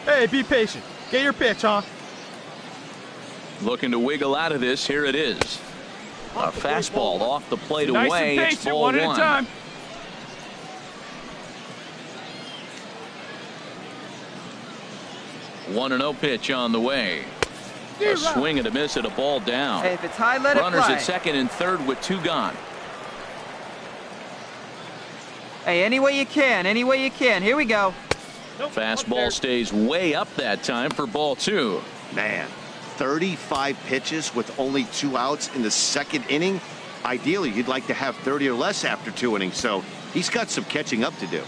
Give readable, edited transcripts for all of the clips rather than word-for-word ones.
Hey, be patient. Get your pitch, huh? Looking to wiggle out of this. Here it is. A fastball off the plate Nice away. and It's patient, ball one at a time. 1-0 pitch on the way. A swing and a miss at a ball down. Hey, if it's high, let it fly. Runners at second and third with 2 gone. Hey, any way you can, any way you can. Here we go. Fastball stays way up that time for ball 2. Man, 35 pitches with only 2 outs in the second inning. Ideally, you'd like to have 30 or less after 2 innings, so he's got some catching up to do.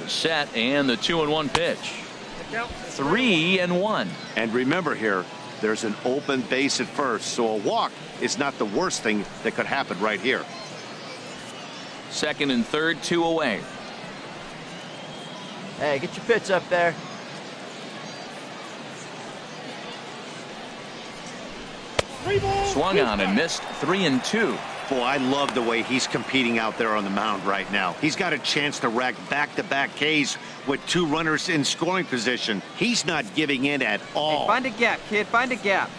The set and the 2-1 pitch. 3-1. And remember here, there's an open base at first, so a walk is not the worst thing that could happen right here. Second and third, 2 away. Hey, get your pitch up there. Swung on and missed. 3-2. Boy, I love the way he's competing out there on the mound right now. He's got a chance to rack back-to-back Ks with 2 runners in scoring position. He's not giving in at all. Hey, find a gap, kid. Find a gap.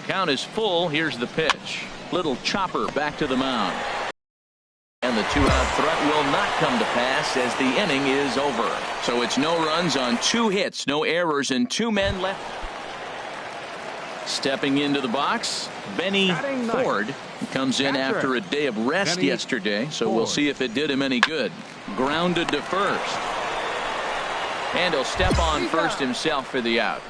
Count is full. Here's the pitch. Little chopper back to the mound. And the 2-out threat will not come to pass as the inning is over. So it's no runs on 2 hits, no errors, and 2 men left. Stepping into the box, Benny Ford comes in after a day of rest yesterday, so we'll see if it did him any good. Grounded to first. And he'll step on first himself for the out.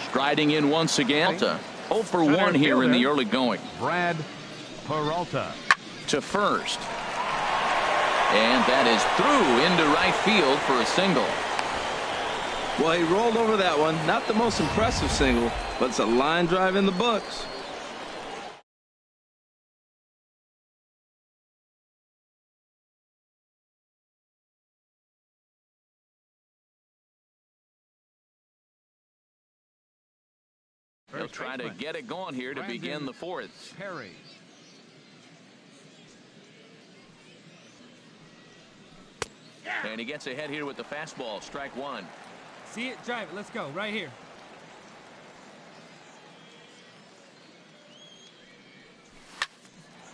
Striding in once again to 0 for 1 here in the early going. Brad Peralta to first. And that is through into right field for a single. Well, he rolled over that one. Not the most impressive single, but it's a line drive in the books. He'll try to get it going here to begin the 4th. Perry. And he gets ahead here with the fastball. Strike 1. See it, drive it. Let's go. Right here.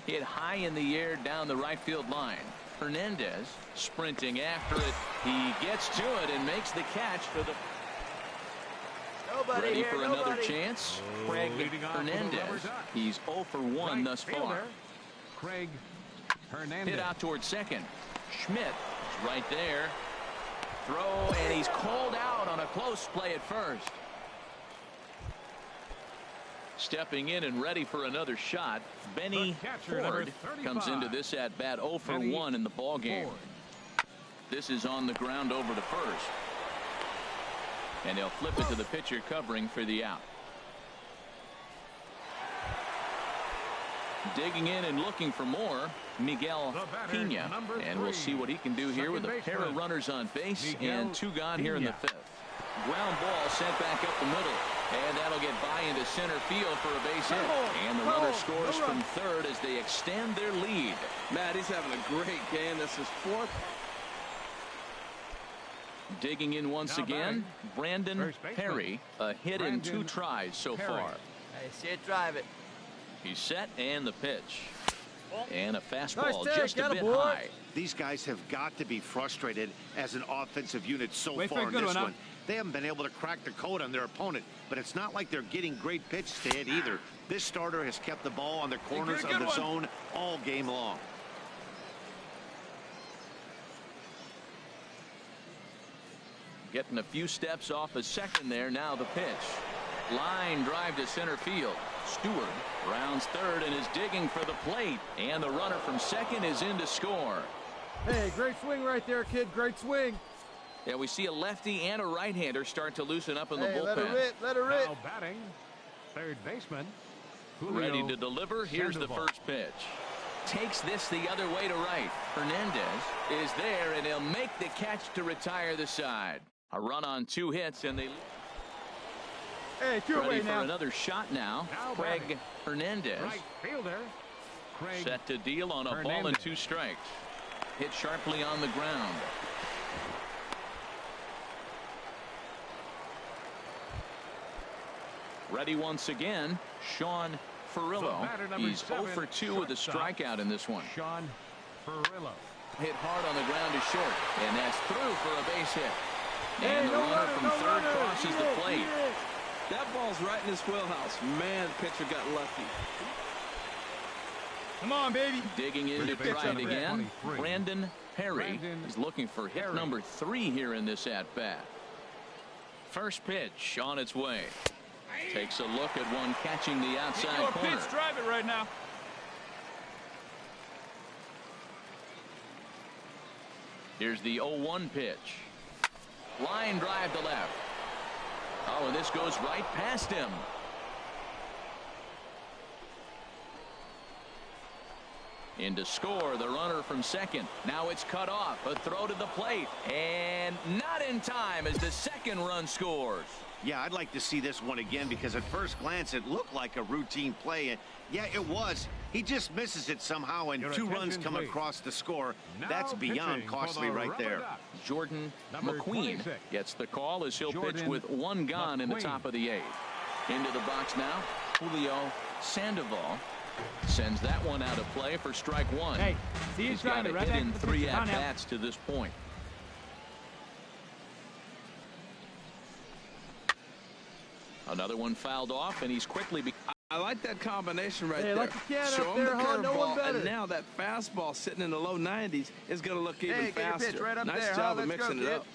Hit high in the air down the right field line. Hernandez sprinting after it. He gets to it and makes the catch for the... Ready for another chance. Craig Hernandez. He's 0 for 1 thus far. Craig Hernandez. Hit out towards second. Schmidt is right there. Throw, and he's called out on a close play at first. Stepping in and ready for another shot, Benny Ford comes into this at bat 0 for 1 in the ball game. This is on the ground over to first. And they'll flip it to the pitcher covering for the out. Digging in and looking for more, Miguel Pena. And we'll see what he can do here with a pair of runners on base and 2 gone here in the 5th. Ground ball sent back up the middle. And that'll get by into center field for a base hit. And the runner scores from third as they extend their lead. Matt, he's having a great game. This is 4th. Digging in once again, Brandon Perry. A hit in 2 tries so far. Hey, see it, drive it. He's set and the pitch. And a fastball just a bit high. These guys have got to be frustrated as an offensive unit so far in this one. They haven't been able to crack the code on their opponent, but it's not like they're getting great pitches to hit either. This starter has kept the ball on the corners of the zone all game long. Getting a few steps off a second there. Now the pitch. Line drive to center field. Stewart rounds third and is digging for the plate. And the runner from second is in to score. Hey, great swing right there, kid. Great swing. Yeah, we see a lefty and a right-hander start to loosen up in the bullpen. Let her rip. Let her rip. Now batting, third baseman. Ready to deliver. Here's the first pitch. Takes this the other way to right. Hernandez is there, and he'll make the catch to retire the side. A run on 2 hits, and they Hey, 2 away ready for now. another shot now. Craig Hernandez Right fielder. Craig set to deal on a ball and 2 strikes. Hit sharply on the ground. Ready once again, Sean Furillo. He's 0 for 2 with a strikeout in this one. Sean Furillo. Hit hard on the ground to short, and that's through for a base hit. Hey, And the no runner runner, from no third runner. crosses the plate. That ball's right in his wheelhouse. Man, the pitcher got lucky. Come on, baby. Digging in to Pitch try up it there. again. 23. Brandon Perry Brandon is looking for hit Perry. number 3 here in this at-bat. First pitch on its way. Takes a look at one catching the outside corner. Pitch, drive it right now. Here's the 0-1 pitch. Line drive to left. Oh, and this goes right past him. In to score, the runner from second. Now it's cut off. A throw to the plate. And not in time as the second run scores. Yeah, I'd like to see this one again because at first glance it looked like a routine play. And yeah, it was. He just misses it somehow, and Your 2 runs attention, come please. across the score. Now That's beyond pitching for costly the right Rubber there. Ducks. Jordan Number McQueen 26. gets the call as he'll pitch Jordan with 1 gone in the McQueen. top of the 8th. Into the box now, Julio Sandoval sends that one out of play for strike 1. Hey, see you He's got driving a right hit back in to the 3 pitcher. Come on now. at-bats to this point. Another one fouled off, and he's quickly I like that combination right Hey, there. like the can Show up him there, the huh? No one curveball, better. and now that fastball sitting in the low 90s is going to look even Hey, get your faster. pitch right up nice there, huh? job of Let's go, mixing it kid. up.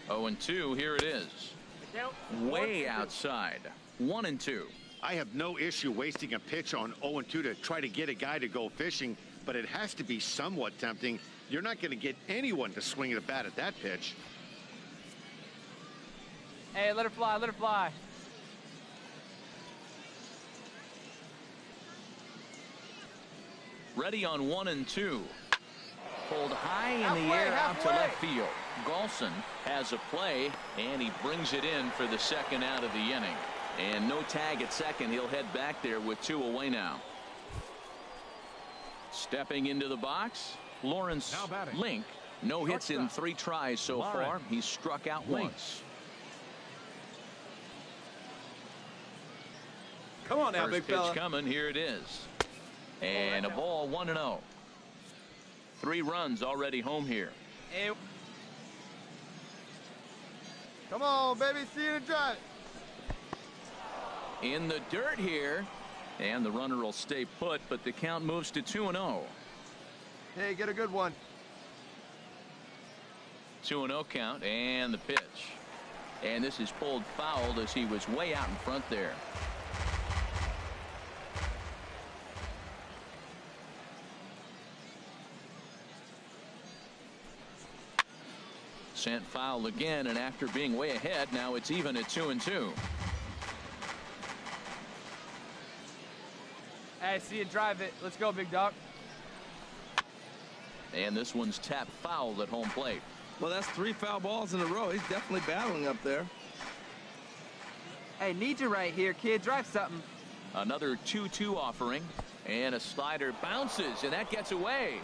0-2. Here it is. Way outside. 1-2. I have no issue wasting a pitch on 0-2 to try to get a guy to go fishing, but it has to be somewhat tempting. You're not going to get anyone to swing at a bat at that pitch. Hey, let her fly, let her fly. Ready on 1-2. Pulled high in the Halfway, air out to halfway. left field. Golson has a play, and he brings it in for the second out of the inning. And no tag at second. He'll head back there with 2 away now. Stepping into the box, Lawrence Now batting. Link. No hits in Shortstop. 3 tries so far. Lawrence He's struck out Link. once. Come on now, First big pitch fella. coming. Here it is. And a ball, 1-0. 3 runs already home here. Hey, Come on, baby. See you and drive it. In the dirt here. And the runner will stay put, but the count moves to 2-0. Hey, get a good one. 2-0 count, and the pitch. And this is pulled fouled as he was way out in front there. Sent foul again, and after being way ahead, now it's even at 2-2. hey, see you drive it. Let's go, big dog. And this one's tapped foul at home plate. Well, that's 3 foul balls in a row. He's definitely battling up there. Hey, need you right here, kid. Drive something. Another 2-2 offering, and a slider bounces, and that gets away.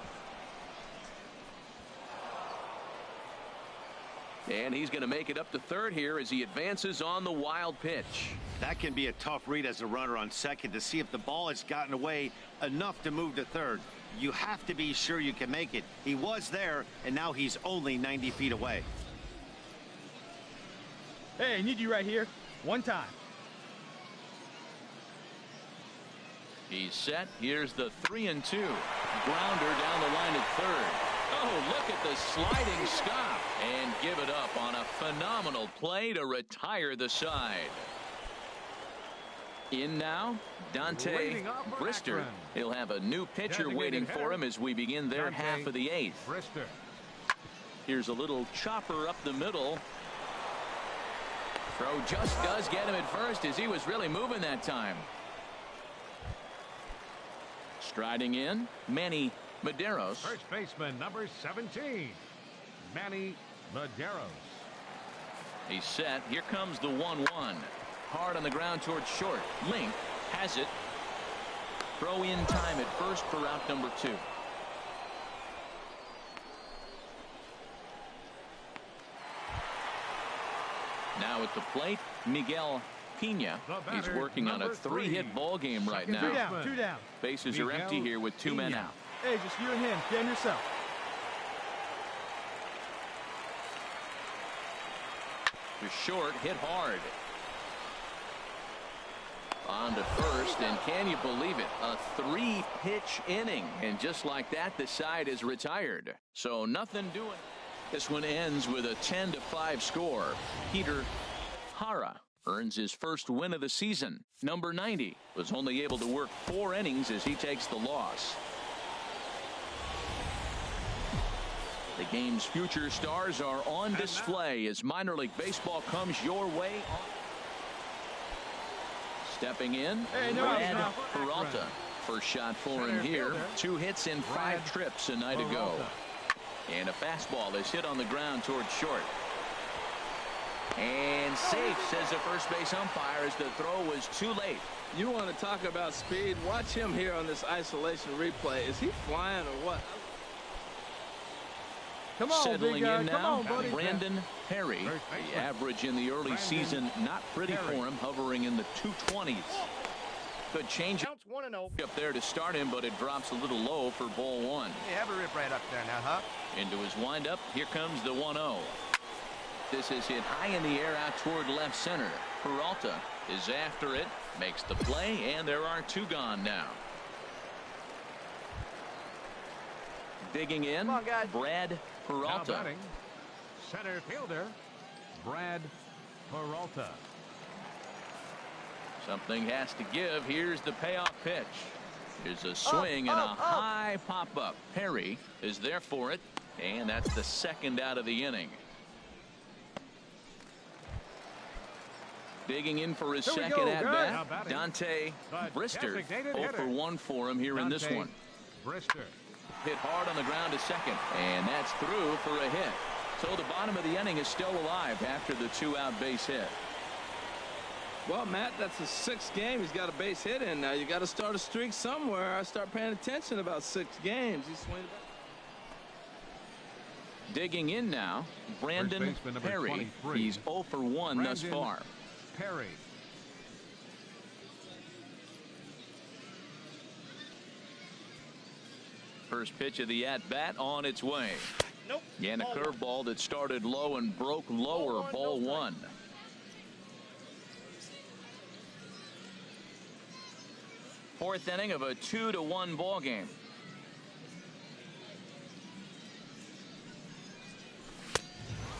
And he's going to make it up to third here as he advances on the wild pitch. That can be a tough read as a runner on second to see if the ball has gotten away enough to move to third. You have to be sure you can make it. He was there, and now he's only 90 feet away. Hey, I need you right here. One time. He's set. Here's the 3-2. Grounder down the line at third. Oh, look at the sliding stop. And give it up on a phenomenal play to retire the side. In now, Dante Leading off for Brister. Akron. He'll have a new pitcher Designated waiting for hitter, him as we begin their Dante half of the 8th. Brister. Here's a little chopper up the middle. Throw just does get him at first as he was really moving that time. Striding in, Manny Medeiros. First baseman, number 17, Manny Medeiros. He's set. Here comes the 1-1. Hard on the ground towards short. Link has it. Throw in time at first for out number 2. Now at the plate, Miguel Pena. He's working on a 3-hit ball game right now. Two down. Bases are empty here with 2 men out. Hey, just you and him. Damn yourself. To short, hit hard. On to first, and can you believe it? A 3-pitch inning, and just like that, the side is retired. So nothing doing. This one ends with a 10-5 score. Peter Hara earns his first win of the season. Number 90 was only able to work 4 innings as he takes the loss. The game's future stars are on display as minor league baseball comes your way. Stepping in, Brad Peralta. First shot for him here. 2 hits in 5 trips a night ago. And a fastball is hit on the ground towards short. And safe, says the first base umpire, as the throw was too late. You want to talk about speed? Watch him here on this isolation replay. Is he flying or what? Come on, settling big guy. in now, Come on, buddy. Brandon Perry. The average in the early season, not pretty for him, hovering in the 220s. Good change up there to start him, but it drops a little low for ball 1. Hey, have a rip right up there now, huh? Into his windup, here comes the 1-0. This is hit high in the air out toward left center. Peralta is after it, makes the play, and there are 2 gone now. Digging in, Brad Peralta. Now batting, center fielder, Brad Peralta. Something has to give. Here's the payoff pitch. Here's a swing and a high pop-up. Perry is there for it, and that's the 2nd out of the inning. Digging in for his second at-bat, Dante Brister. 0 for 1 for him here in this one. Brister. Hit hard on the ground to second, and that's through for a hit. So the bottom of the inning is still alive after the 2-out base hit. Well, Matt, that's the 6th game. He's got a base hit in now. You got to start a streak somewhere. I start paying attention about 6 games. He's swinging back. Digging in now, Brandon Perry. He's 0 for 1 thus far. Perry. First pitch of the at-bat on its way. And a curveball that started low and broke lower. Ball 1. Fourth inning of a 2-1 ball game.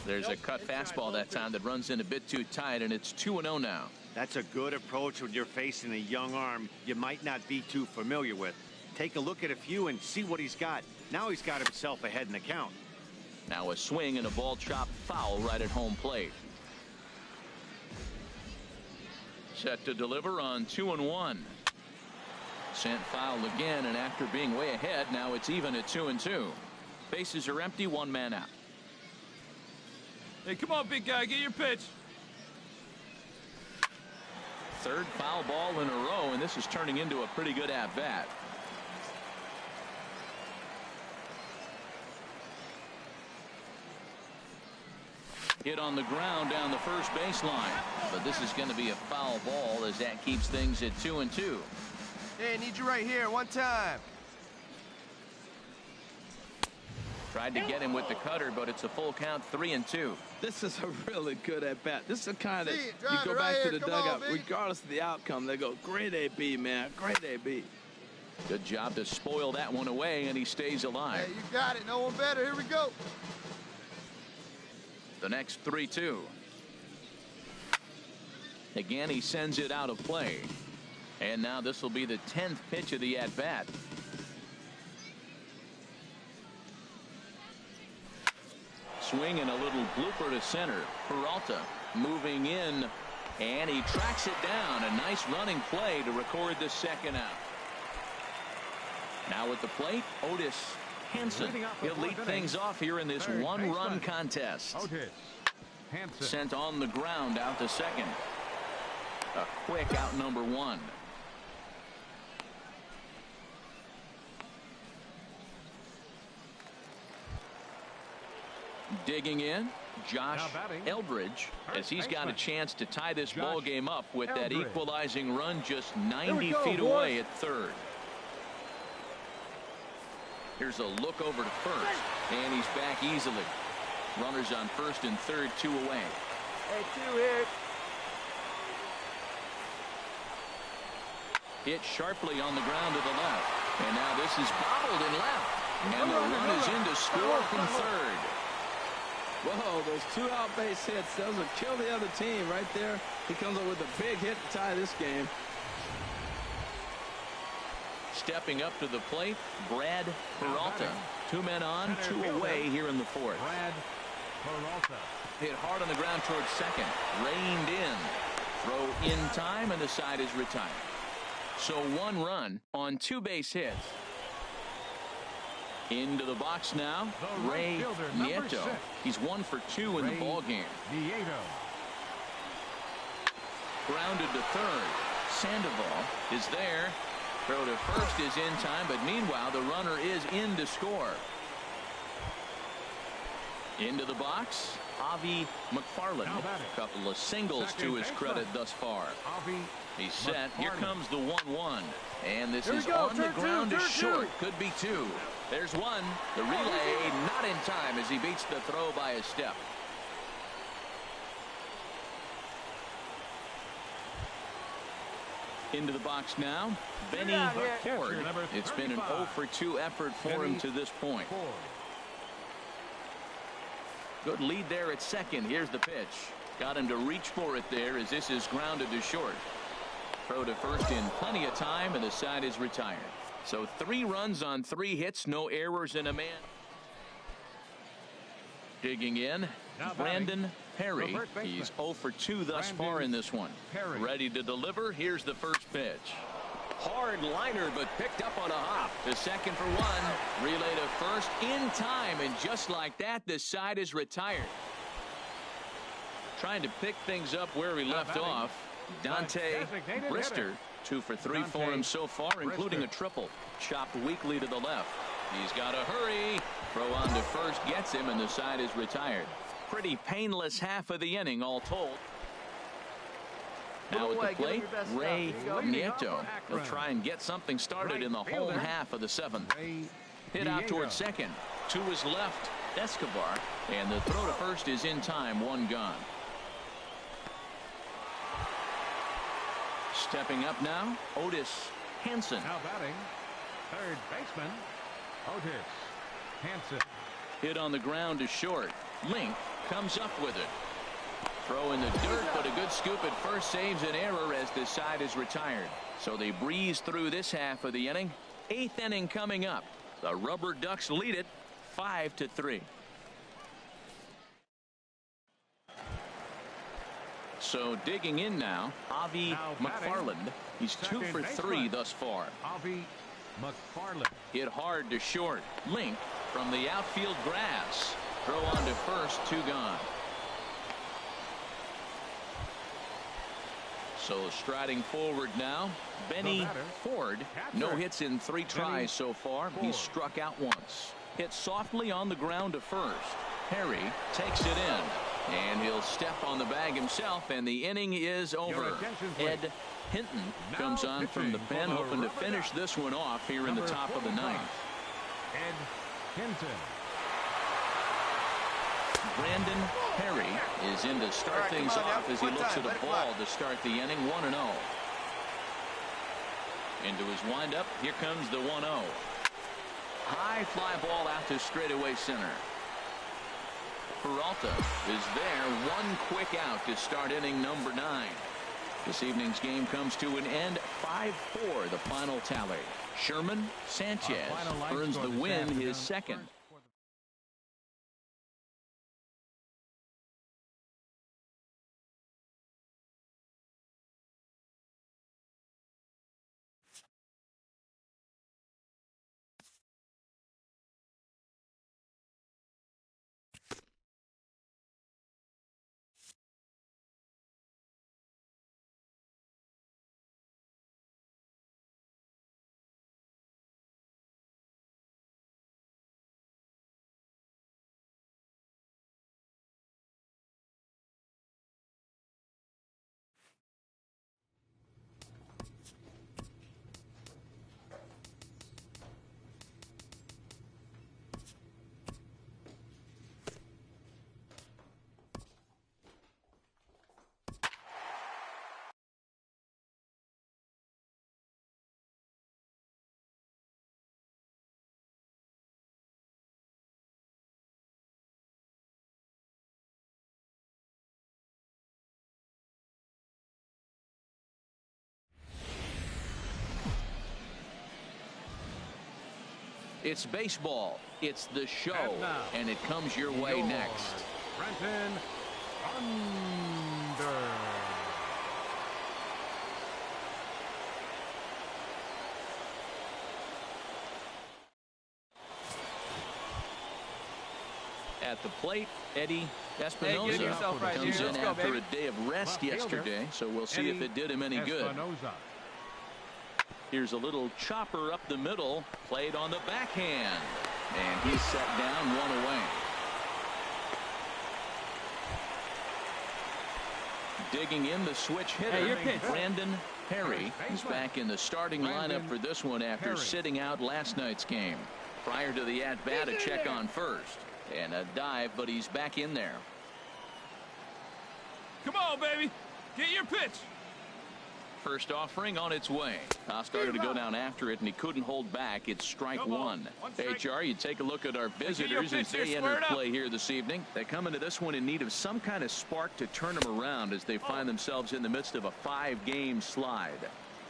There's a cut fastball that time that runs in a bit too tight, and it's 2-0 now. That's a good approach when you're facing a young arm you might not be too familiar with. Take a look at a few and see what he's got. Now he's got himself ahead in the count. Now a swing and a ball chopped foul right at home plate. Set to deliver on 2-1. Sent foul again, and after being way ahead, now it's even at 2-2. Bases are empty, 1 man out. Hey, come on, big guy, get your pitch. Third foul ball in a row, and this is turning into a pretty good at-bat. Hit on the ground down the first baseline, but this is going to be a foul ball as that keeps things at 2-2. Hey, need you right here, 1 time. Tried to get him with the cutter, but it's a full count, 3-2. This is a really good at-bat. This is the kind that you go right back to here. the Come dugout, on, regardless of the outcome. They go, great AB, man, great AB. Good job to spoil that one away, and he stays alive. Hey, you got it. No one better. Here we go. The next 3-2. Again, he sends it out of play. And now this will be the 10th pitch of the at-bat. Swing and a little blooper to center. Peralta moving in, and he tracks it down. A nice running play to record the 2nd out. Now at the plate, Otis Hansen. He'll lead things off here in this 1-run contest. Otis Hansen. Sent on the ground out to second. A quick out number one. Digging in, Josh Eldridge, as he's got a chance to tie this ball game up with that equalizing run just 90 feet away at third. Here's a look over to first, and he's back easily. Runners on first and third, 2 away. Hey, 2 here. Hit sharply on the ground to the left, and now this is bobbled and left, and the run is in to score from third. Whoa, those 2 out base hits, those will kill the other team right there. He comes up with a big hit to tie this game. Stepping up to the plate, Brad Peralta. 2 men on, 2 away here in the fourth. Brad Peralta. Hit hard on the ground towards second. Reined in. Throw in time, and the side is retired. So 1 run on 2 base hits. Into the box now, Ray Nieto. He's 1 for 2 in the ball game. Grounded to third. Sandoval is there. Throw to first is in time, but meanwhile the runner is in to score. Into the box, Avi McFarland. A couple of singles to his credit thus far. He's set. Here comes the 1-1. And this is on the ground to short. Could be 2. There's 1. The relay not in time as he beats the throw by a step. Into the box now, Benny Ford. It's been an 0 for 2 effort for him to this point. Good lead there at second. Here's the pitch. Got him to reach for it there as this is grounded to short. Throw to first in plenty of time, and the side is retired. So 3 runs on 3 hits, no errors, and a man. Digging in, Brandon Perry. He's 0 for 2 thus far in this one. Ready to deliver. Here's the first pitch. Hard liner, but picked up on a hop. The second for 1. Relay to first in time, and just like that, the side is retired. Trying to pick things up where he left off. Dante Brister, 2 for 3 for him so far, including a triple. Chopped weakly to the left. He's got to hurry. Throw on to first gets him, and the side is retired. Pretty painless half of the inning, all told. Now at the plate, Ray Nieto. He'll try and get something started in the home half of the 7th. Hit out towards second. To his left, Escobar. And the throw to first is in time, 1 gone. Stepping up now, Otis Hansen. Now batting, third baseman, Otis Hansen. Hit on the ground to short. Link comes up with it. Throw in the dirt, but a good scoop at first saves an error as the side is retired. So they breeze through this half of the inning. 8th inning coming up. The Rubber Ducks lead it 5-3. So digging in now, Avi McFarland. He's 2 for 3 thus far. Avi McFarland. Hit hard to short. Link from the outfield grass. Throw on to first, 2 gone. So striding forward now, Benny Ford. No hits in 3 tries so far. He's struck out once. Hit softly on the ground to first. Perry takes it in, and he'll step on the bag himself, and the inning is over. Ed Hinton comes on from the pen, hoping to finish this one off here in the top of the 9th. Ed Hinton. Brandon Perry is in to start things off as he looks at a ball to start the inning. 1-0. Into his windup. Here comes the 1-0. High fly ball out to straightaway center. Peralta is there. 1 quick out to start inning number 9. This evening's game comes to an end. 5-4 the final tally. Sherman Sanchez earns the win, his second. It's baseball. It's the show. And it comes your way next. Brenton Under. At the plate, Eddie Espinosa Hey, get yourself right comes here. in Let's go, after baby. a day of rest yesterday, so we'll see if it did him any good. Espinosa. Here's a little chopper up the middle, played on the backhand, and he's set down, one away. Digging in the switch hitter, Hey, your pitch. Brandon Perry. He's back in the starting lineup for this one after sitting out last night's game. Prior to the at-bat, a check on first. And a dive, but he's back in there. Come on, baby. Get your pitch. First offering on its way. Started to go down after it, and he couldn't hold back. It's strike one. HR, you take a look at our visitors as they enter play here this evening. They come into this one in need of some kind of spark to turn them around as they find themselves in the midst of a 5-game slide.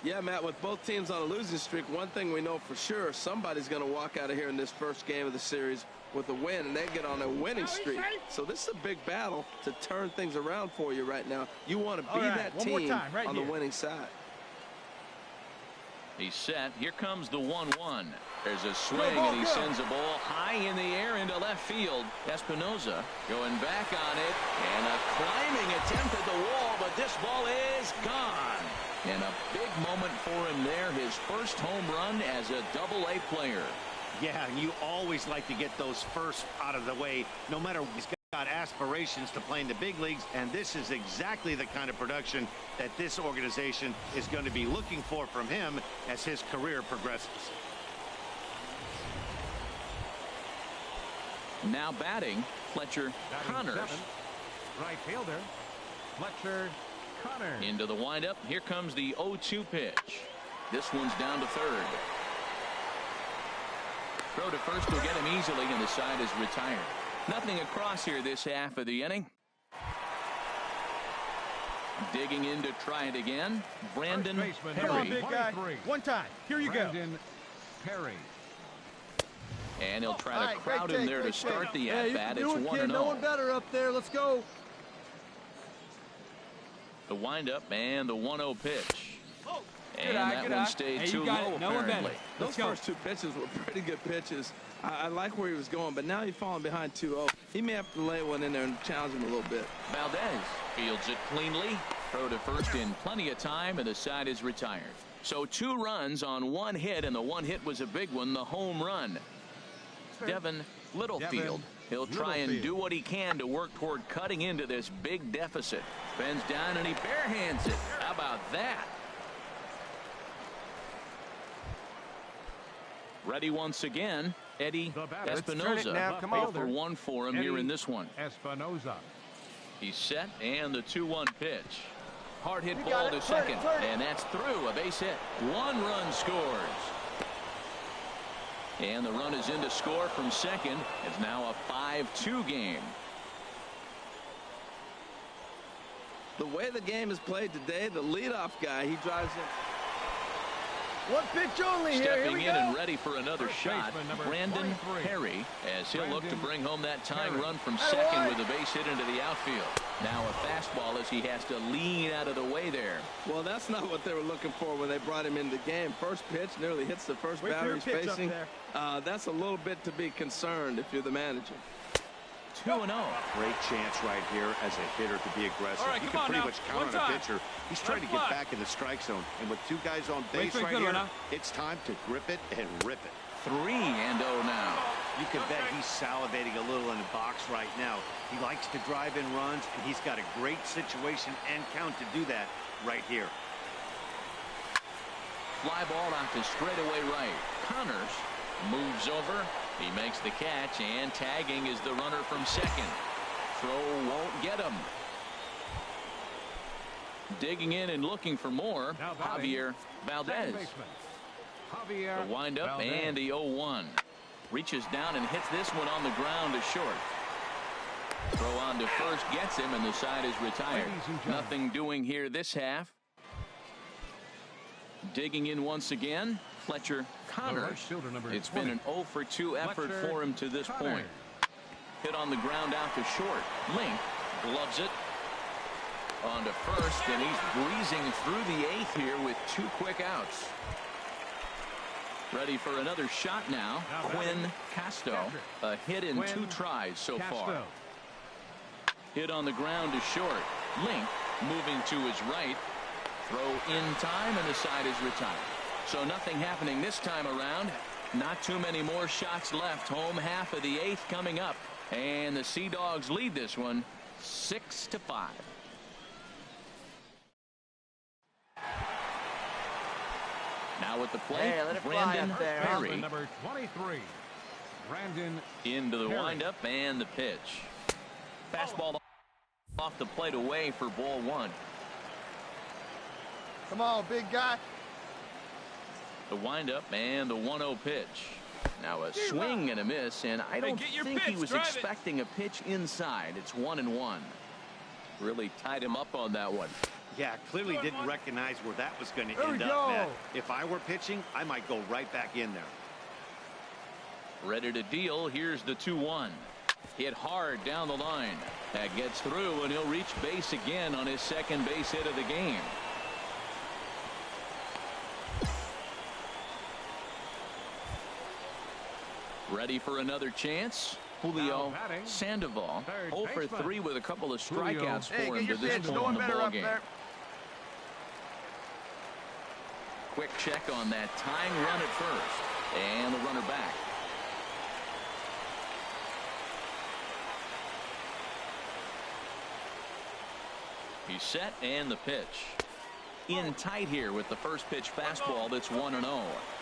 Yeah, Matt, with both teams on a losing streak, one thing we know for sure, somebody's going to walk out of here in this first game of the series with a win, and they get on a winning streak. So this is a big battle to turn things around for you right now. You want to be that team on the winning side. He's set. Here comes the 1-1. There's a swing, and he sends a ball high in the air into left field. Espinosa going back on it, and a climbing attempt at the wall, but this ball is gone. And a big moment for him there, his first home run as a Double-A player. Yeah, and you always like to get those first out of the way, no matter what. He's got aspirations to play in the big leagues, and this is exactly the kind of production that this organization is going to be looking for from him as his career progresses. Now batting, Fletcher Connors. Right fielder, Fletcher Connors. Into the windup. Here comes the 0-2 pitch. This one's down to third. Throw to first will get him easily, and the side is retired. Nothing across here this half of the inning. Digging in to try it again, Brandon Perry. Come on, big guy. One time. Here you go. Brandon Perry. And he'll try to crowd him there to start the at-bat. It's 1-0. No one better up there. Let's go. The windup and the 1-0 pitch. And eye, that good one eye. stayed Hey, too low, no one apparently. better. Those first two pitches were pretty good pitches. I like where he was going, but now he's falling behind 2-0. He may have to lay one in there and challenge him a little bit. Valdez fields it cleanly. Throw to first in plenty of time, and the side is retired. So 2 runs on 1 hit, and the 1 hit was a big one, the home run. Devin Littlefield. He'll try and do what he can to work toward cutting into this big deficit. Bends down, and he barehands it. How about that? Ready once again, Eddie Espinosa. Come on. 0-for-1 for him here in this one. Espinosa. He's set, and the 2-1 pitch. Hard hit ball to second, and that's through. A base hit. 1 run scores. And the run is in to score from second. It's now a 5-2 game. The way the game is played today, the leadoff guy, he drives in. One pitch only here. Stepping we in go. and ready for another shot, Brandon 23. Perry, as he'll look to bring home that tying Perry. run from second with a base hit into the outfield. Now a fastball as he has to lean out of the way there. Well, that's not what they were looking for when they brought him into the game. First pitch nearly hits the first batter he's facing. That's a little bit to be concerned if you're the manager. 2-0. Great chance right here as a hitter to be aggressive. All right, You come can on pretty now. much count One on a time. pitcher. He's trying to get back in the strike zone. And with 2 guys on base right here, it's time to grip it and rip it. 3-0 now. You can bet he's salivating a little in the box right now. He likes to drive in runs, and he's got a great situation and count to do that right here. Fly ball out to straightaway right. Connors moves over. He makes the catch, and tagging is the runner from second. Throw won't get him. Digging in and looking for more, Javier Valdez. Javier The windup Valdez. and the 0-1. Reaches down and hits this one on the ground to short. Throw on to first gets him, and the side is retired. Nothing doing here this half. Digging in once again, Fletcher Connors. It's been an 0 for 2 effort for him to this point. Hit on the ground out to short. Link gloves it on to first, and he's breezing through the 8th here with 2 quick outs. Ready for another shot now. Quinn Casto, a hit in 2 tries so far. Hit on the ground to short. Link moving to his right. Throw in time, and the side is retired. So nothing happening this time around. Not too many more shots left. Home half of the 8th coming up, and the Sea Dogs lead this one 6-5. Now at the plate, Brandon Perry. Number 23, Brandon into the Perry. windup and the pitch. Fastball off the plate away for ball 1. Come on, big guy. The windup and the 1-0 pitch. Now a swing and a miss, and I don't think he was expecting a pitch inside. It's 1-1. Really tied him up on that one. Yeah, clearly didn't recognize where that was going to end up, Matt. If I were pitching, I might go right back in there. Ready to deal. Here's the 2-1. Hit hard down the line. That gets through, and he'll reach base again on his second base hit of the game. Ready for another chance. Julio Sandoval, 0 for 3 with a couple of strikeouts for him to this point in the ballgame. Quick check on that tying run at first, and the runner back. He's set, and the pitch. In tight here with the first pitch fastball. That's 1-0.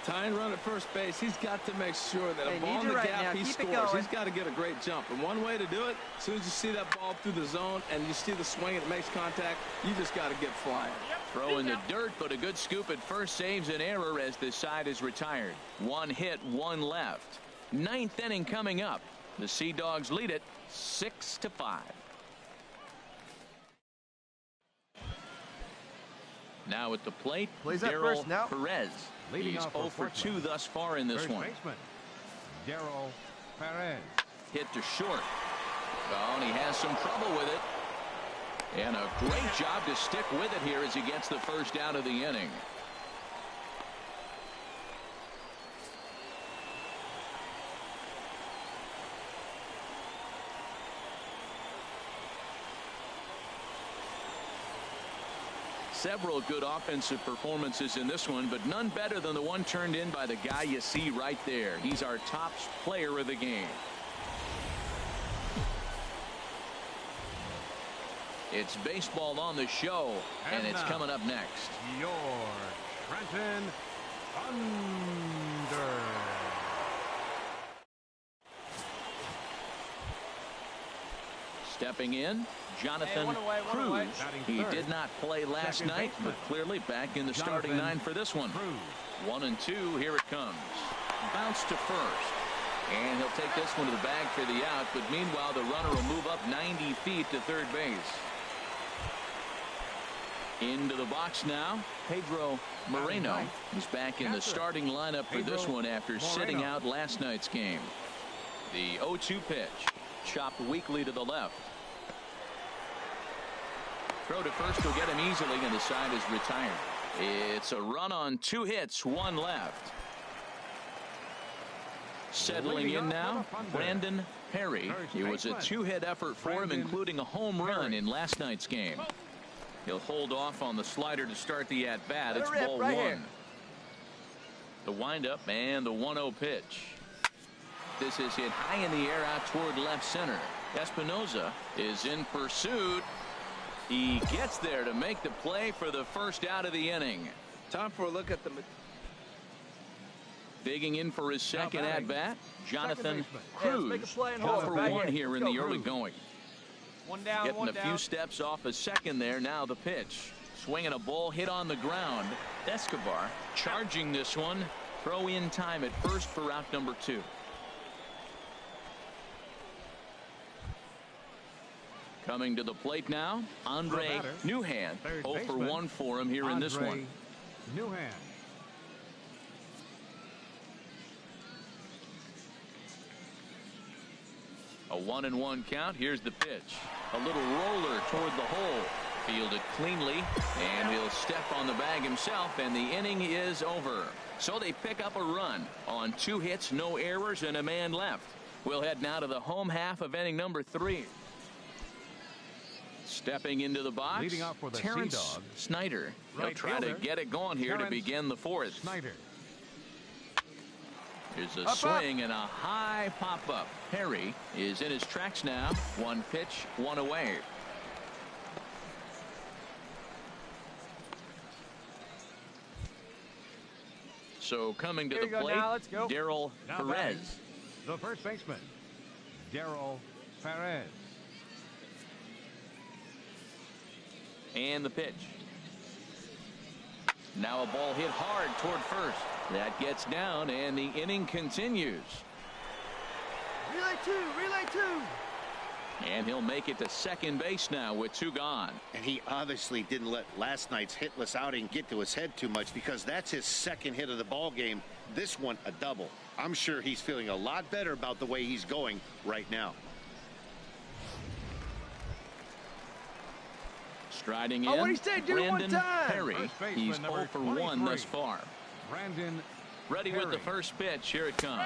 Tying run at first base. He's got to make sure that a ball in the gap he scores. He's got to get a great jump. And one way to do it, as soon as you see that ball through the zone and you see the swing and it makes contact, you just got to get flying. Throw in the dirt, but a good scoop at first saves an error as the side is retired. 1 hit, 1 left. 9th inning coming up. The Sea Dogs lead it 6-5. Now at the plate, Darryl Perez. He's 0 for 2 thus far in this one. Darryl Perez. Hit to short. Oh, and he has some trouble with it. And a great job to stick with it here as he gets the first out of the inning. Several good offensive performances in this one, but none better than the one turned in by the guy you see right there. He's our top player of the game. It's baseball on the show, and it's coming up next. Your Trenton Thunder. Stepping in, Jonathan Cruz. He did not play last night, but clearly back in the starting 9 for this one. 1-2, here it comes. Bounce to first. And he'll take this one to the bag for the out, but meanwhile the runner will move up 90 feet to third base. Into the box now, Pedro Moreno. He's back in the starting lineup for this one after sitting out last night's game. The 0-2 pitch, chopped weakly to the left. Throw to first will get him easily, and the side is retired. It's a run on 2 hits, 1 left. Settling in now, Brandon Perry. It was a 2-hit effort for him, including a home run in last night's game. He'll hold off on the slider to start the at-bat. It's ball 1. The windup and the 1-0 pitch. This is hit high in the air out toward left center. Espinoza is in pursuit. He gets there to make the play for the first out of the inning. Time for a look at the... Digging in for his second at-bat, Jonathan Cruz. 0 for 1 here in the early going. One down, getting a few steps off a second there. Now the pitch. Swinging a ball hit on the ground. Escobar charging this one. Throw in time at first for out number 2. Coming to the plate now, Andre Newhand. 0 for 1 for him here in this one. Newhand. A 1-1 count. Here's the pitch. A little roller toward the hole. Fielded cleanly, and he'll step on the bag himself, and the inning is over. So they pick up a run on 2 hits, no errors, and a man left. We'll head now to the home half of inning number 3. Stepping into the box, leading off for the Terrence Snyder. He'll try to get it going here to begin the 4th. Snyder. Here's a swing and a high pop-up. Perry is in his tracks now. 1 pitch, 1 away. So coming to the plate, Darryl Perez. The first baseman, Darryl Perez. And the pitch. Now a ball hit hard toward first. That gets down, and the inning continues. Relay 2, relay 2. And he'll make it to second base now with 2 gone. And he obviously didn't let last night's hitless outing get to his head too much, because that's his 2nd hit of the ball game. This one a double. I'm sure he's feeling a lot better about the way he's going right now. Striding in, what do you say? Do Brandon one time. Perry. He's 0 for 1 thus far. Brandon Ready Perry. with the first pitch. Here it comes.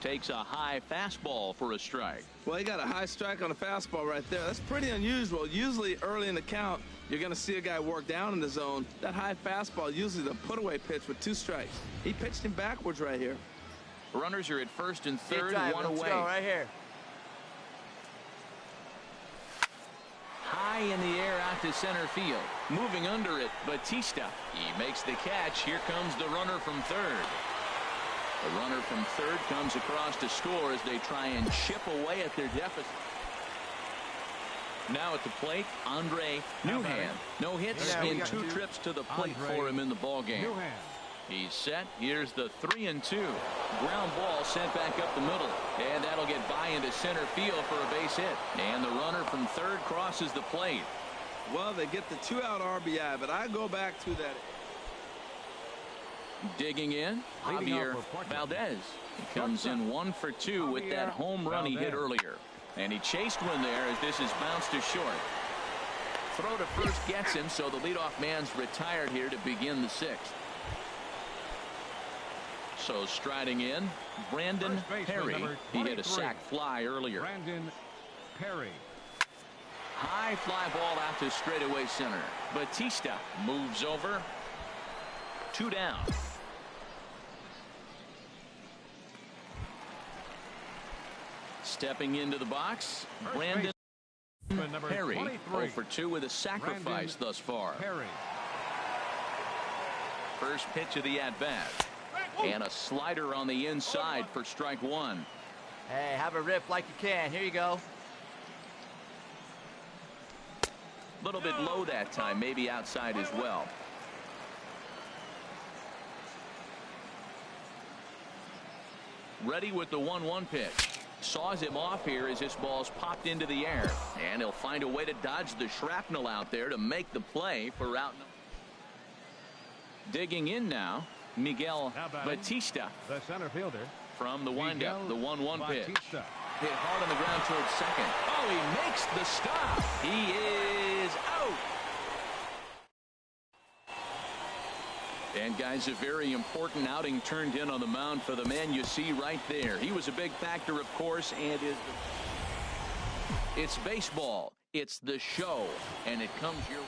Takes a high fastball for a strike. Well, he got a high strike on a fastball right there. That's pretty unusual. Usually early in the count, you're going to see a guy work down in the zone. That high fastball, usually the put-away pitch with 2 strikes. He pitched him backwards right here. Runners are at first and third, 1 away. Let's go right here. High in the air out to center field. Moving under it, Batista. He makes the catch. Here comes the runner from third. The runner from third comes across to score as they try and chip away at their deficit. Now at the plate, Andre Newhand. No hits in 2 trips to the plate for him in the ballgame. He's set. Here's the 3-2. Ground ball sent back up the middle. And that'll get by into center field for a base hit. And the runner from third crosses the plate. Well, they get the 2-out RBI, but I go back to that. Digging in, Javier Valdez. He comes in 1 for 2 with that home run he hit earlier. And he chased one there as this is bounced to short. Throw to first gets him, so the leadoff man's retired here to begin the 6th. So striding in, Brandon Perry. He hit a sac fly earlier. Brandon Perry. High fly ball out to straightaway center. Batista moves over. 2 down. Stepping into the box, Brandon Perry. 0 for 2 with a sacrifice thus far. Perry. First pitch of the at-bat. And a slider on the inside for strike 1. Hey, have a rip like you can. Here you go. A little bit low that time, maybe outside as well. Ready with the 1-1 pitch. Saws him off here as this ball's popped into the air. And he'll find a way to dodge the shrapnel out there to make the play for out. Digging in now, Miguel Batista. The center fielder. From the windup, the 1-1 pitch. Batista. Hit hard on the ground towards second. Oh, he makes the stop. He is out. And guys, a very important outing turned in on the mound for the man you see right there. He was a big factor, of course, and it's baseball. It's the show, and it comes your way.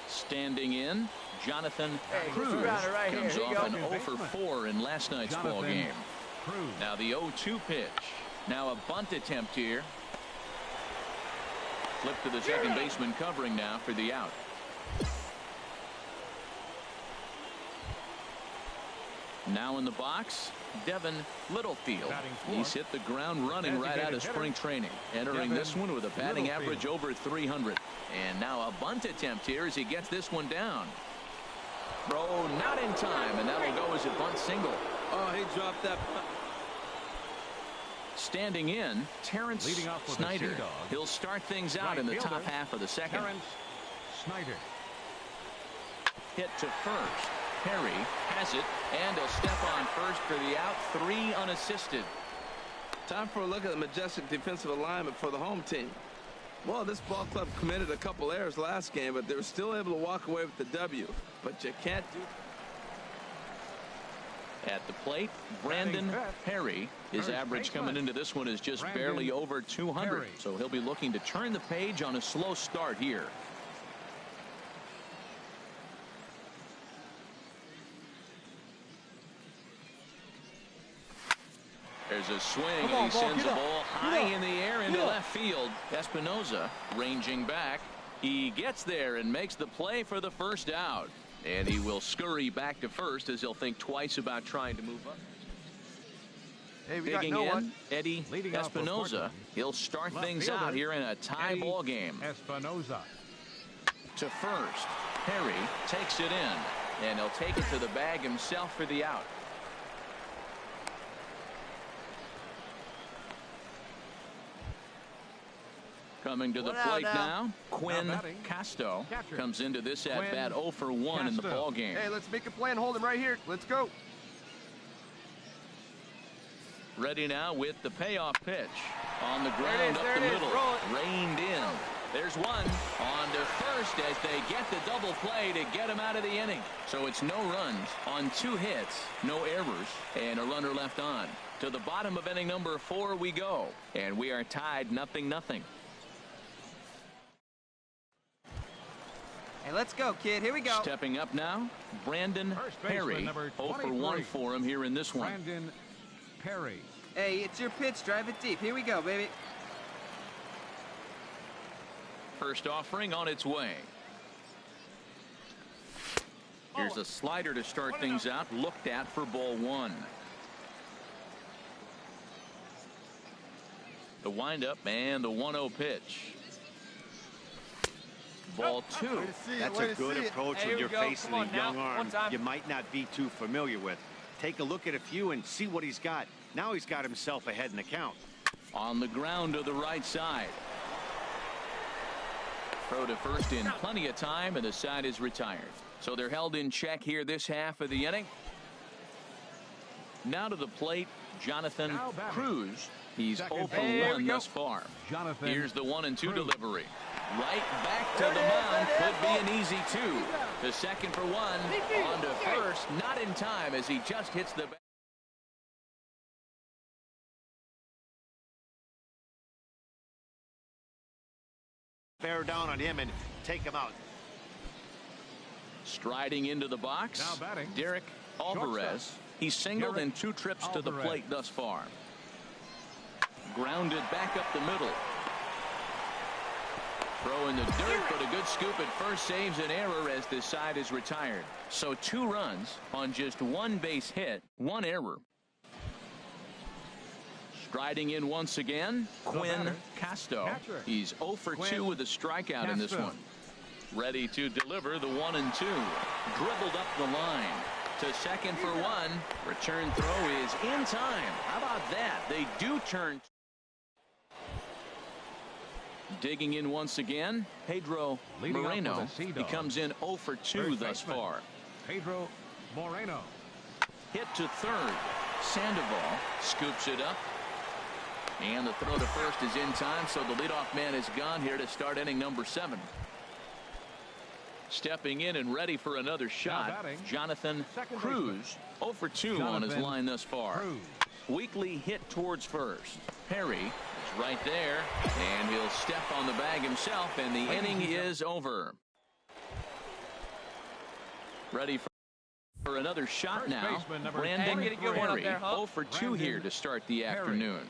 Standing in, Jonathan Cruz comes off an 0 for 4 in last night's ball game. Now the 0-2 pitch. Now a bunt attempt here. Flip to the second baseman covering now for the out. Now in the box, Devin Littlefield. He's hit the ground running right out of spring training. Entering this one with a batting average over 300. And now a bunt attempt here as he gets this one down. Throw not in time, and that'll go as a bunt single. Oh, he dropped that. Standing in, Terrence Snyder. He'll start things out in the top half of the second. Terrence Snyder. Hit to first. Perry has it, and he'll step on first for the out. 3 unassisted. Time for a look at the majestic defensive alignment for the home team. Well, this ball club committed a couple errors last game, but they were still able to walk away with the W. But you can't do. At the plate, Brandon Perry. His average coming into this one is just barely over 200. So he'll be looking to turn the page on a slow start here. There's a swing, and he sends the ball high in the air into left field. Espinoza ranging back. He gets there and makes the play for the first out. And he will scurry back to first as he'll think twice about trying to move up. Hey, we Digging got no in, one. Eddie Espinoza. He'll start things out here in a tie ball game. Espinoza. To first. Perry takes it in, and he'll take it to the bag himself for the out. Coming to the plate now, Quinn Casto comes into this at bat 0 for 1 in the ball game. Hey, let's make a play and hold him right here. Let's go. Ready now with the payoff pitch. On the ground up the middle. Reined in. There's one. On to first as they get the double play to get him out of the inning. So it's no runs on 2 hits, no errors, and a runner left on. To the bottom of inning number 4 we go. And we are tied 0-0. Hey, let's go, kid. Here we go. Stepping up now, Brandon Perry. 0 for 1 for him here in this one. Brandon Perry. Hey, it's your pitch. Drive it deep. Here we go, baby. First offering on its way. Here's a slider to start things out. Looked at for ball 1. The windup and the 1-0 pitch. Ball 2. That's a good approach when you're facing a young arm you might not be too familiar with. Take a look at a few and see what he's got. Now he's got himself ahead in the count. On the ground to the right side. Throw to first in plenty of time, and the side is retired. So they're held in check here this half of the inning. Now to the plate, Jonathan Cruz. He's 0 for 1 thus far. Here's the 1-2 delivery. Right back to the mound. Could be an easy 2. The second for 1. On to first. Not in time as he just hits the back. Bear down on him and take him out. Striding into the box, Derek Alvarez. He's singled in 2 trips to the plate thus far. Grounded back up the middle. Throw in the dirt, but a good scoop at first saves an error as this side is retired. So 2 runs on just 1 base hit, 1 error. Striding in once again, Quinn Casto. He's 0 for 2 with a strikeout in this one. Ready to deliver the 1-2. Dribbled up the line. To second for 1. Return throw is in time. How about that? They do turn. Digging in once again, Pedro Moreno. He comes in 0 for 2 thus far. Pedro Moreno. Hit to third. Sandoval scoops it up. And the throw to first is in time, so the leadoff man is gone here to start inning number 7. Stepping in and ready for another shot, Jonathan Cruz. 0 for 2 on his line thus far. Weakly hit towards first. Perry is right there, and he'll step on the bag himself, and the inning is over. Ready for another shot now. Brandon Perry. 0 for 2 here to start the afternoon.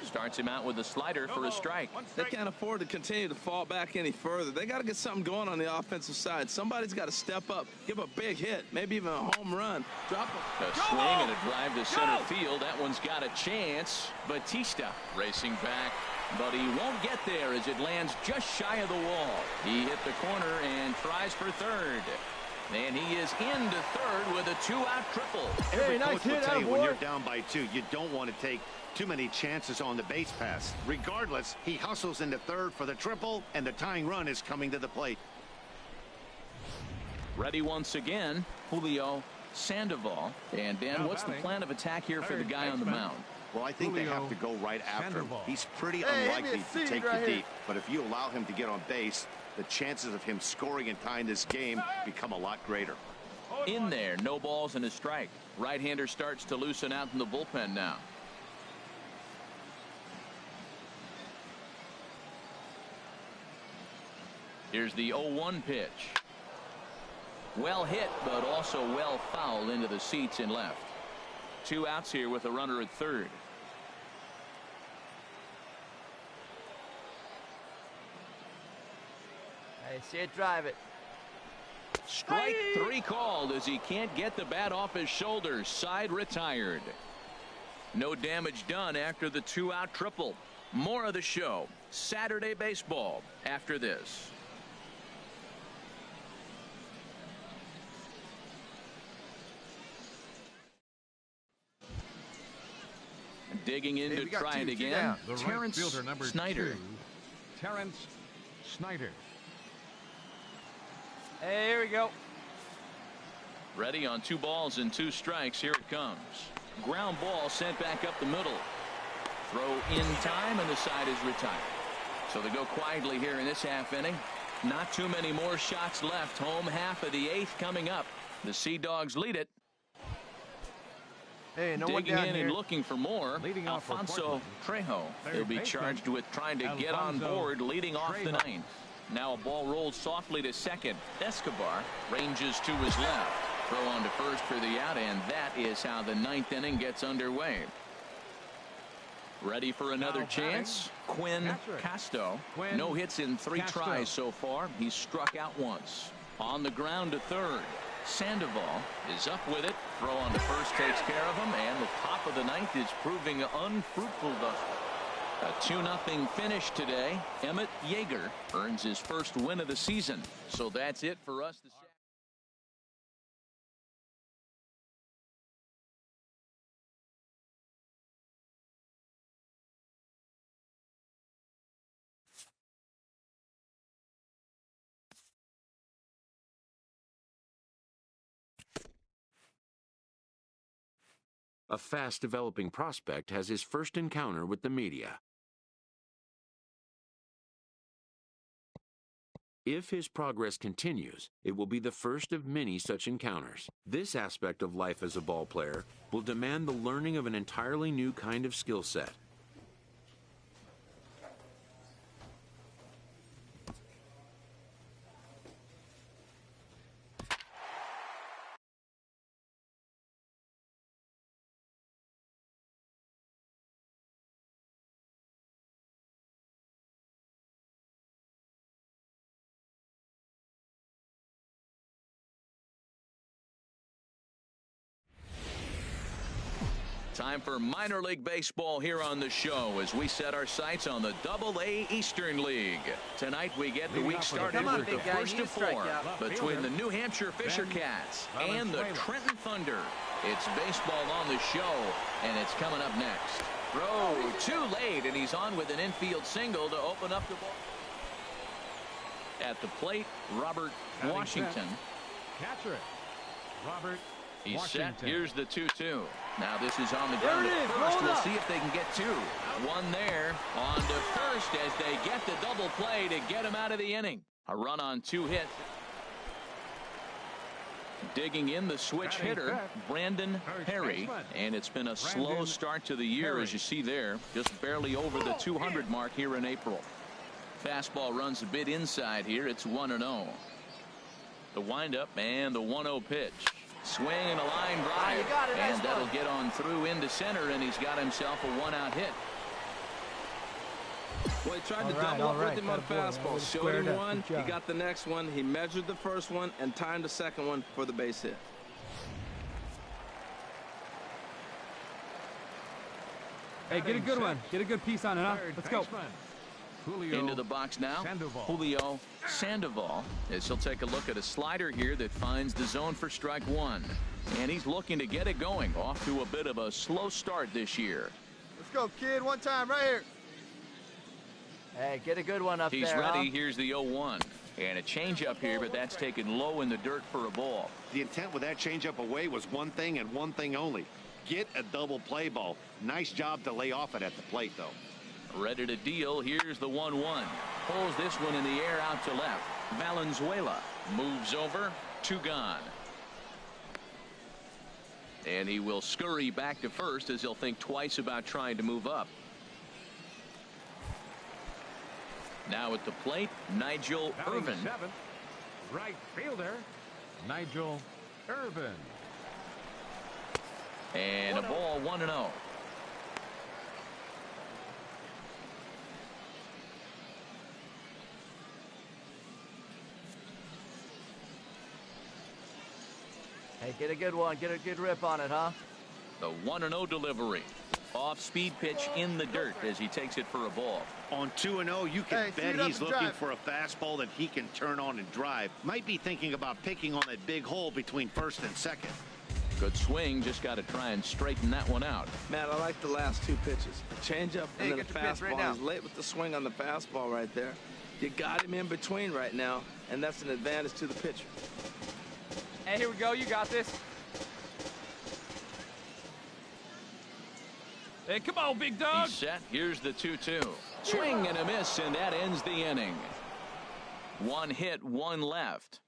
Starts him out with a slider for a strike. They can't afford to continue to fall back any further. They got to get something going on the offensive side. Somebody's got to step up, give a big hit, maybe even a home run. Drop a swing and a drive to center field. That one's got a chance. Batista racing back, but he won't get there as it lands just shy of the wall. He hit the corner and tries for third. And he is into third with a 2-out triple. Every coach will tell you when you're down by 2, you don't want to take too many chances on the base pass. Regardless, he hustles into third for the triple, and the tying run is coming to the plate. Ready once again, Julio Sandoval. And Dan, what's the plan of attack here for the guy on the mound? Well, I think they have to go right after him. He's pretty unlikely to take the deep, but if you allow him to get on base, the chances of him scoring and tying this game become a lot greater. In there, no balls and a strike. Right-hander starts to loosen out in the bullpen now. Here's the 0-1 pitch. Well hit, but also well fouled into the seats in left. 2 outs here with a runner at third. Hey, see it, drive it. Strike 3 called as he can't get the bat off his shoulders. Side retired. No damage done after the 2-out triple. More of the show. Saturday baseball after this. Digging in to try it again. Terrence Snyder. Terrence Snyder. Hey, here we go. Ready on 2 balls and 2 strikes. Here it comes. Ground ball sent back up the middle. Throw in time, and the side is retired. So they go quietly here in this half inning. Not too many more shots left. Home half of the 8th coming up. The Sea Dogs lead it. Hey, no Digging one down in here. and looking for more. Leading off for Alfonso Trejo. He'll be charged with trying to get on board, leading off the 9th. Now a ball rolls softly to second. Escobar ranges to his left. Throw on to first for the out, and that is how the 9th inning gets underway. Ready for another chance. Quinn Casto. No hits in 3 tries so far. He's struck out once. On the ground to third. Sandoval is up with it. Throw on to first takes care of him, and the top of the 9th is proving unfruitful thus far. A 2-0 finish today. Emmett Yeager earns his first win of the season. So that's it for us this A fast-developing prospect has his first encounter with the media. If his progress continues, it will be the first of many such encounters. This aspect of life as a ball player will demand the learning of an entirely new kind of skill set. Time for minor league baseball here on the show as we set our sights on the Double-A Eastern League. Tonight we get the week started with the first of 4 between the New Hampshire Fisher Cats and the Trenton Thunder. It's baseball on the show, and it's coming up next. Throw too late, and he's on with an infield single to open up the ball. At the plate, Robert Washington. Catcher it. Robert He's Washington. set. Here's the 2-2. Now this is on the ground at first. We'll see if they can get 2. One there. On to first as they get the double play to get him out of the inning. A run on 2 hits. Digging in the switch hitter, Brandon Perry. And it's been a slow start to the year, as you see there. Just barely over the 200 mark here in April. Fastball runs a bit inside here. It's 1-0. The windup and the 1-0 pitch. Swing and a line drive, and that'll get on through into center, and he's got himself a 1-out hit. Well, he tried to double up with him on fastball. Showed him one, he got the next one. He measured the first one and timed the second one for the base hit. Hey, get a good one. Get a good piece on it, huh? Let's go. Into the box now, Julio Sandoval, as he'll take a look at a slider here that finds the zone for strike 1. And he's looking to get it going, off to a bit of a slow start this year. Let's go, kid. One time right here. Hey, get a good one up there. He's ready. Here's the 0-1. And a changeup here, but that's taken low in the dirt for a ball. The intent with that changeup away was one thing and one thing only. Get a double play ball. Nice job to lay off it at the plate, though. Ready to deal. Here's the 1-1. Pulls this one in the air out to left. Valenzuela moves over. 2 gone. And he will scurry back to first as he'll think twice about trying to move up. Now at the plate, Nigel Irvin. Right fielder, Nigel Irvin. And a ball 1-0. Hey, get a good one. Get a good rip on it, huh? The 1-0 delivery. Off-speed pitch in the dirt as he takes it for a ball. On 2-0, you can bet he's looking for a fastball that he can turn on and drive. Might be thinking about picking on that big hole between first and second. Good swing. Just got to try and straighten that one out. Matt, I like the last 2 pitches. The changeup and then the fastball. Right, He's late with the swing on the fastball right there. You got him in between right now, and that's an advantage to the pitcher. Hey, here we go. You got this. Hey, come on, big dog. He's set. Here's the 2-2. Swing and a miss, and that ends the inning. 1 hit, 1 left.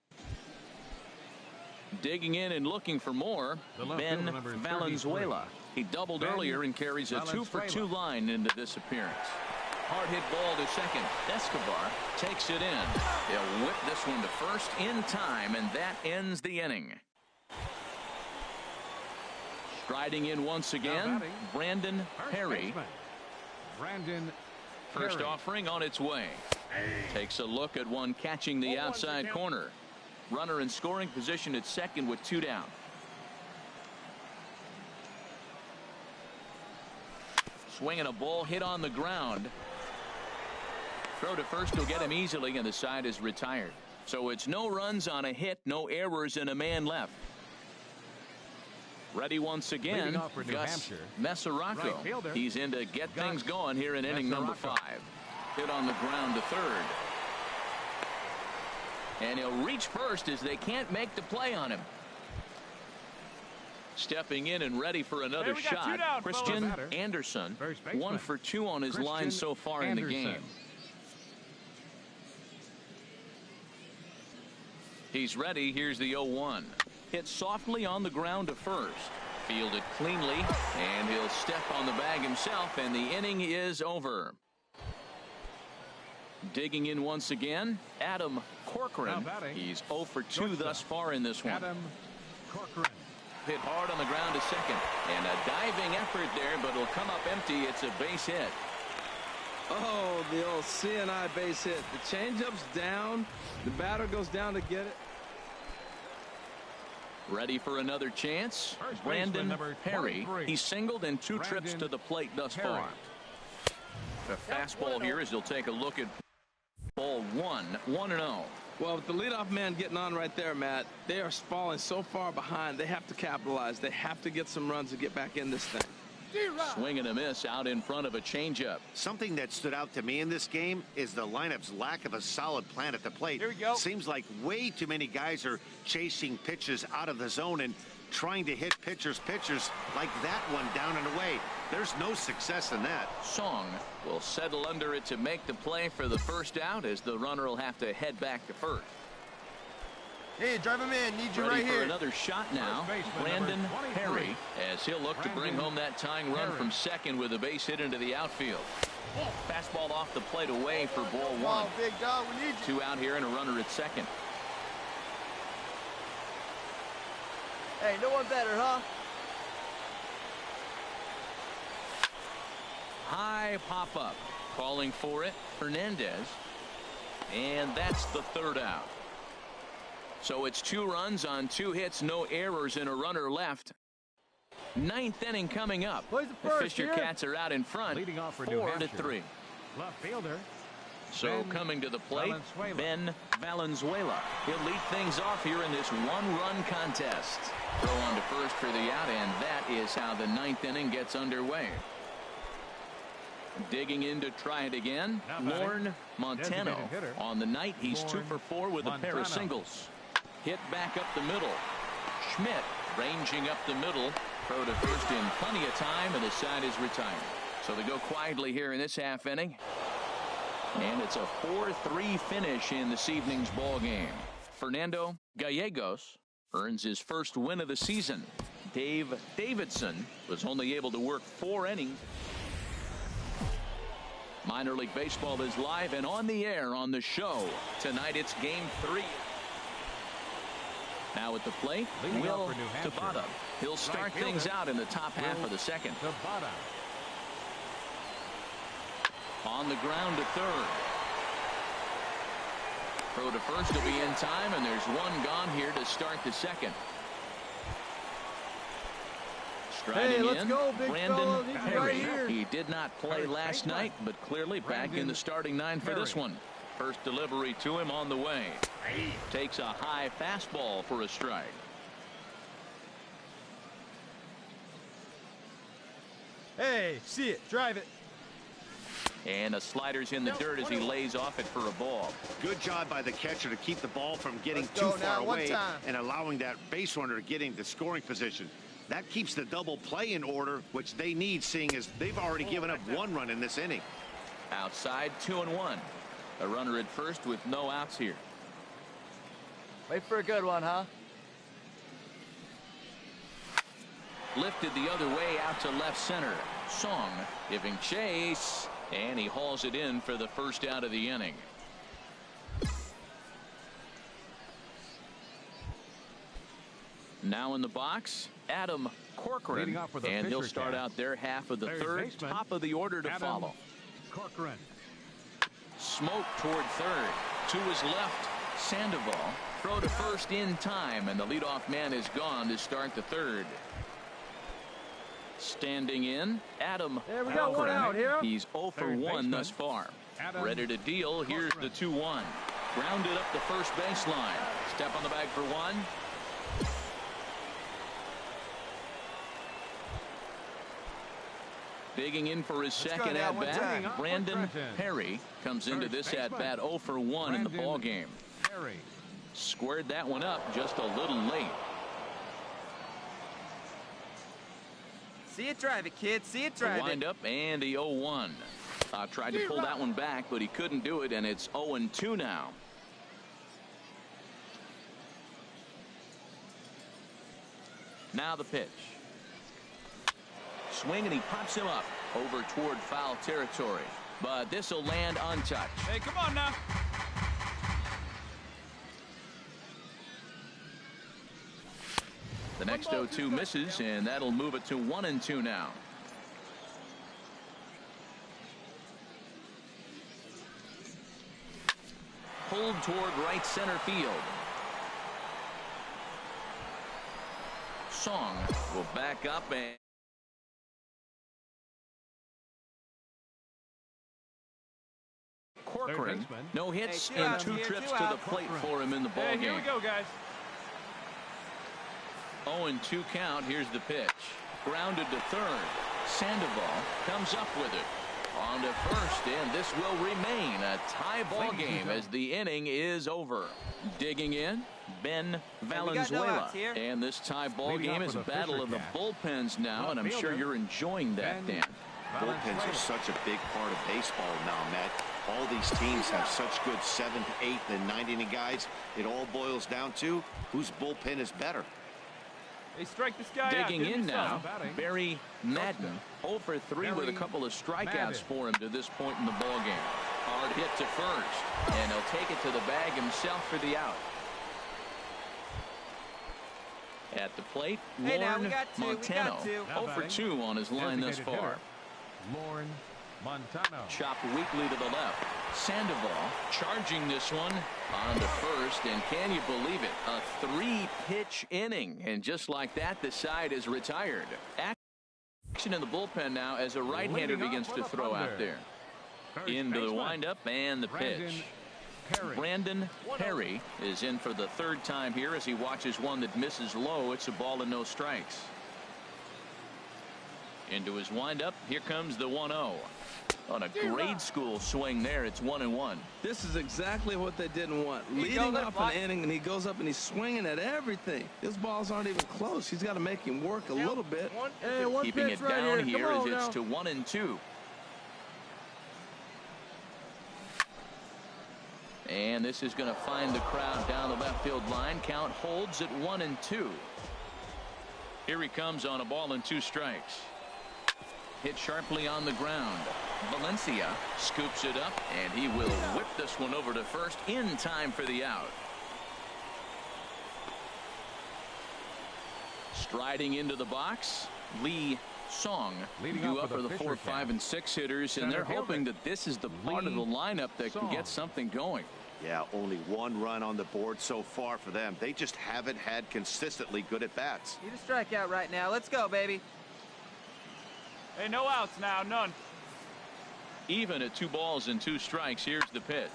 Digging in and looking for more, Ben Valenzuela. He doubled earlier and carries a 2-for-2 line into this appearance. Hard hit ball to second. Escobar takes it in. He'll whip this one to first in time, and that ends the inning. Striding in once again, Brandon Perry. First offering on its way. Takes a look at one catching the outside corner. Runner in scoring position at second with 2 down. Swinging a ball hit on the ground. Throw to first will get him easily, and the side is retired. So it's no runs on a hit, no errors, and a man left. Ready once again, Gus Mesoraco. Right, he's in to get things going here in inning number 5. Hit on the ground to third. And he'll reach first as they can't make the play on him. Stepping in and ready for another shot, down, Christian Anderson. 1 for 2 on his line so far in the game. He's ready. Here's the 0-1. Hit softly on the ground to first. Fielded cleanly, and he'll step on the bag himself, and the inning is over. Digging in once again, Adam Corcoran. He's 0 for 2 thus far in this one. Adam Corcoran. Hit hard on the ground to second, and a diving effort there, but it'll come up empty. It's a base hit. Oh, the old CNI base hit. The changeup's down. The batter goes down to get it. Ready for another chance. Brandon Perry. He's singled in 2 trips to the plate thus far. The fastball here as he'll take a look at ball 1-0. Well, with the leadoff man getting on right there, Matt, they are falling so far behind. They have to capitalize. They have to get some runs to get back in this thing. Swing and a miss out in front of a changeup. Something that stood out to me in this game is the lineup's lack of a solid plan at the plate. Here we go. Seems like way too many guys are chasing pitches out of the zone and trying to hit pitchers like that one down and away. There's no success in that. Song will settle under it to make the play for the first out as the runner will have to head back to first. Hey, drive him in. Need you Ready right for here. another shot now. Brandon Perry as he'll look to bring home that tying run from second with a base hit into the outfield. Fastball off the plate away for ball 1. Wow, big dog, we need you. 2 out here and a runner at second. Hey, no one better, huh? High pop-up. Calling for it, Hernandez. And that's the 3rd out. So it's 2 runs on 2 hits, no errors, and a runner left. 9th inning coming up. The Fisher Cats are out in front, 4-3. Left fielder. So coming to the plate, Ben Valenzuela. He'll lead things off here in this 1-run contest. Throw on to first for the out, and that is how the 9th inning gets underway. Digging in to try it again, Lorne Montano. On the night, he's 2 for 4 with a pair of singles. Hit back up the middle. Schmidt ranging up the middle. Throw to first in plenty of time, and the side is retired. So they go quietly here in this half inning. And it's a 4-3 finish in this evening's ball game. Fernando Gallegos earns his first win of the season. Dave Davidson was only able to work 4 innings. Minor League Baseball is live and on the air on the show. Tonight it's Game 3. Now at the plate, Will Tabata. He'll start things out in the top half of the second. On the ground to third. Throw to first will be in time, and there's one gone here to start the second. Striding in, Brandon Perry. He did not play last night, but clearly back in the starting 9 for this one. First delivery to him on the way. Takes a high fastball for a strike. Hey, see it, drive it. And a slider's in the dirt as he lays off it for a ball. Good job by the catcher to keep the ball from getting too far away and allowing that base runner to get into scoring position. That keeps the double play in order, which they need, seeing as they've already given up 1 run in this inning. Outside, 2-1. A runner at first with no outs here. Wait for a good one, huh? Lifted the other way out to left center. Song giving chase, and he hauls it in for the first out of the inning. Now in the box, Adam Corcoran, and he'll start out their half of the third. Top of the order to follow. Corcoran. Smoke toward third. To his left, Sandoval. Throw to first in time, and the leadoff man is gone to start the third. Standing in, Adam Corcoran. He's 0 for 1 thus far. Ready to deal. Here's the 2-1. Grounded up the first baseline. Step on the bag for 1. Digging in for his second at-bat, Brandon Perry comes into this at-bat 0 for 1 in the ball game. Squared that one up just a little late. See it drive it, kid. See it drive it. Wind up and the 0-1. Tried to pull that one back, but he couldn't do it, and it's 0-2 now. Now the pitch. Swing, and he pops him up over toward foul territory. But this will land untouched. Hey, come on now. The next 0-2 misses, and that'll move it to 1-2 now. Pulled toward right center field. Song will back up and Corcoran, no hits and 2 trips to the plate for him in the ball game. Here we go, guys. 0-2 count. Here's the pitch. Grounded to third. Sandoval comes up with it. On to first, and this will remain a tie ball game as the inning is over. Digging in, Ben Valenzuela. And this tie ball game is a battle of the bullpens now, and I'm sure you're enjoying that, Dan. Bullpens are such a big part of baseball now, Matt. All these teams have such good 7th, 8th, and 9th inning guys. It all boils down to whose bullpen is better. They strike this guy Digging in now, Barry Madden, 0 for 3 with a couple of strikeouts for him to this point in the ball game. Hard hit to first, and he'll take it to the bag himself for the out. At the plate, Lorne Montano, 0 for 2 on his line thus far. Lorne Montano. Chopped weakly to the left. Sandoval charging this one on to first, and can you believe it? A 3-pitch inning, and just like that, the side is retired. Action in the bullpen now as a right-hander begins to throw out there. Into the windup and the pitch. Brandon Perry is in for the 3rd time here as he watches one that misses low. It's a ball and no strikes. Into his windup. Here comes the 1-0. On a grade school swing there, it's 1-1. This is exactly what they didn't want. Leading off an inning, and he goes up and he's swinging at everything. His balls aren't even close. He's got to make him work a little bit. Keeping it down here as it's to 1-2. And this is going to find the crowd down the left field line. Count holds at 1-2. Here he comes on a ball and 2 strikes. Hit sharply on the ground. Valencia scoops it up, and he will whip this one over to first in time for the out. Striding into the box, Lee Song, due up for the 4, 5, and 6 hitters, and they're hoping that this is the part of the lineup that can get something going. Yeah, only 1 run on the board so far for them. They just haven't had consistently good at bats. Need a strikeout right now. Let's go, baby. Hey, no outs now, none. Even at 2 balls and 2 strikes, here's the pitch.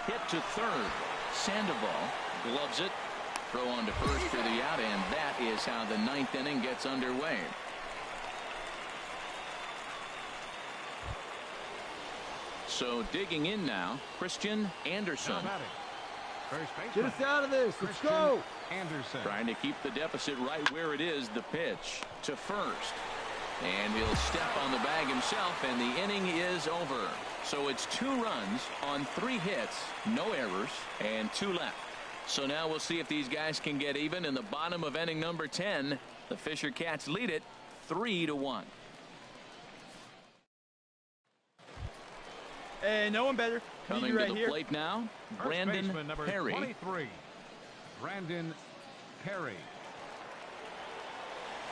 Hit to third. Sandoval gloves it. Throw on to first for the out, and that is how the 9th inning gets underway. So digging in now, Christian Anderson. Get us out of this. Let's go. Anderson. Trying to keep the deficit right where it is. The pitch to first. And he'll step on the bag himself, and the inning is over. So it's 2 runs on 3 hits, no errors, and 2 left. So now we'll see if these guys can get even in the bottom of inning number 10. The Fisher Cats lead it 3-1. Hey, no one better. Coming to the plate now, Brandon Perry. 23. Brandon Perry.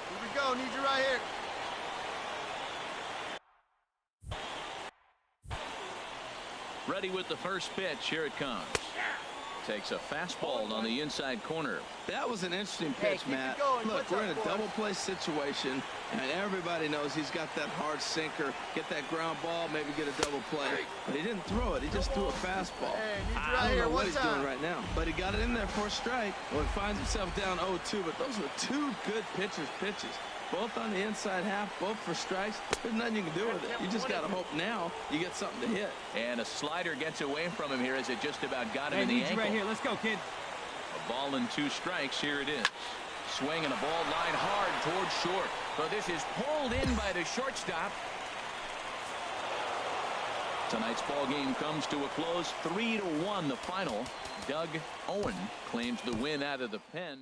Here we go. Need you right here. Ready with the first pitch. Here it comes. Takes a fastball on the inside corner. That was an interesting pitch, Matt. Look, we're in a double play situation, and everybody knows he's got that hard sinker. Get that ground ball, maybe get a double play. But he didn't throw it. He just threw a fastball. I don't know what he's doing right now, but he got it in there for a strike. Well, he finds himself down 0-2, but those were 2 good pitches. Both on the inside half, both for strikes. There's nothing you can do with it. You just got to hope now you get something to hit. And a slider gets away from him here as it just about got him in the ankle. Right here. Let's go, kid. A ball and 2 strikes. Here it is. Swing and a ball line hard towards short. But this is pulled in by the shortstop. Tonight's ball game comes to a close. 3-1 the final. Doug Owen claims the win out of the pen.